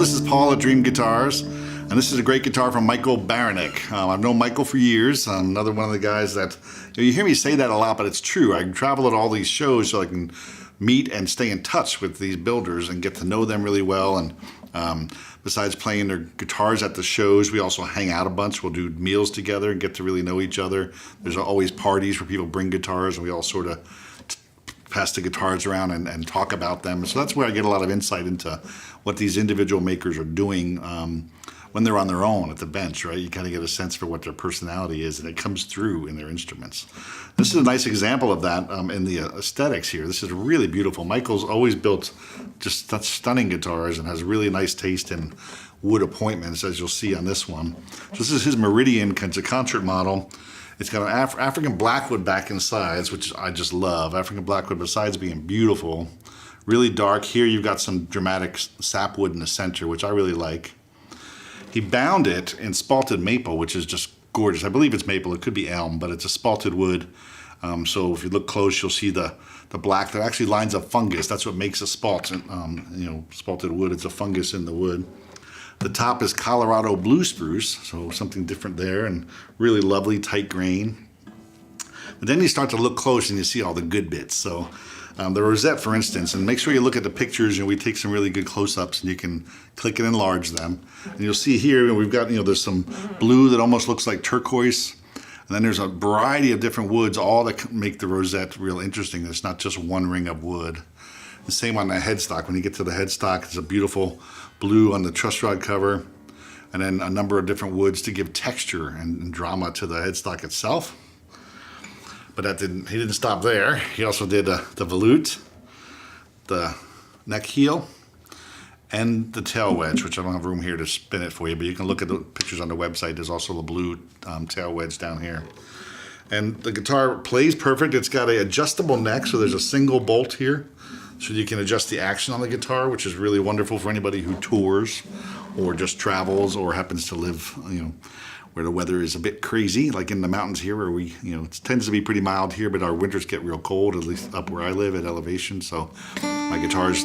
this is Paul at Dream Guitars, and this is a great guitar from Michael Baranik. I've known Michael for years. I'm another one of the guys that, you hear me say that a lot, but it's true. I travel at all these shows so I can meet and stay in touch with these builders and get to know them really well. And besides playing their guitars at the shows, we also hang out a bunch. We'll do meals together and get to really know each other. There's always parties where people bring guitars and we all sort of pass the guitars around and talk about them. So that's where I get a lot of insight into what these individual makers are doing when they're on their own at the bench, right? You kind of get a sense for what their personality is, and it comes through in their instruments. This is a nice example of that in the aesthetics here. This is really beautiful. Michael's always built just such stunning guitars and has really nice taste in wood appointments, as you'll see on this one. So this is his Meridian, it's a concert model. It's got an African Blackwood back and sides, which I just love. African Blackwood, besides being beautiful, really dark. Here you've got some dramatic sapwood in the center, which I really like. He bound it in spalted maple, which is just gorgeous. I believe it's maple. It could be elm, but it's a spalted wood. So if you look close, you'll see the black that actually lines up fungus. That's what makes a spalt. Spalted wood. It's a fungus in the wood. The top is Colorado Blue Spruce, so something different there, and really lovely tight grain. But then you start to look close and you see all the good bits. So the rosette, for instance, and make sure you look at the pictures. We take some really good close-ups, and you can click and enlarge them. And you'll see here we've got there's some blue that almost looks like turquoise, and then there's a variety of different woods, all that make the rosette real interesting. There's not just one ring of wood. The same on the headstock. When you get to the headstock, it's a beautiful blue on the truss rod cover, and then a number of different woods to give texture and drama to the headstock itself. But he didn't stop there. He also did the volute, the neck heel, and the tail wedge, which I don't have room here to spin it for you, but you can look at the pictures on the website. There's also the blue tail wedge down here. And the guitar plays perfect. It's got an adjustable neck, so there's a single bolt here, so you can adjust the action on the guitar, which is really wonderful for anybody who tours or just travels or happens to live, where the weather is a bit crazy, like in the mountains here where it tends to be pretty mild here, but our winters get real cold, at least up where I live at elevation. So my guitars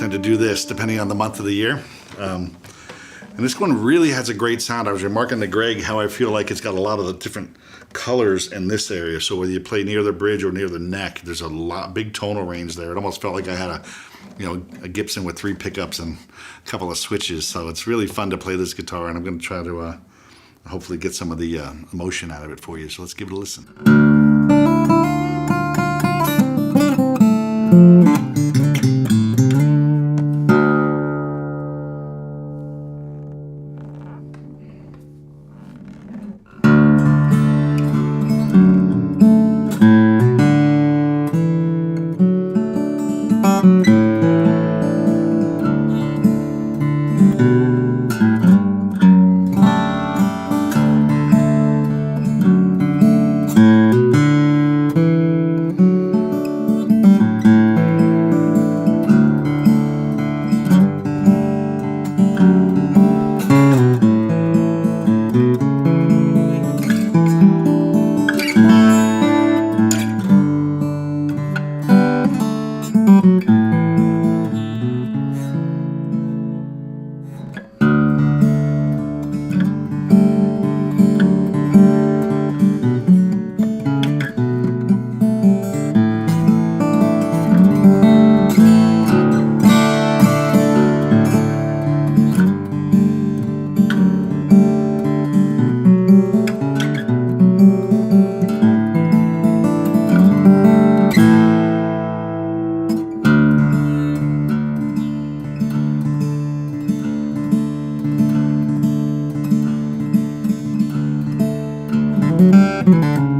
tend to do this depending on the month of the year. And this one really has a great sound. I was remarking to Greg how I feel like it's got a lot of the different colors in this area. So whether you play near the bridge or near the neck, there's a big tonal range there. It almost felt like I had a Gibson with 3 pickups and a couple of switches. So it's really fun to play this guitar, and I'm going to try to hopefully get some of the emotion out of it for you. So let's give it a listen. Thank you.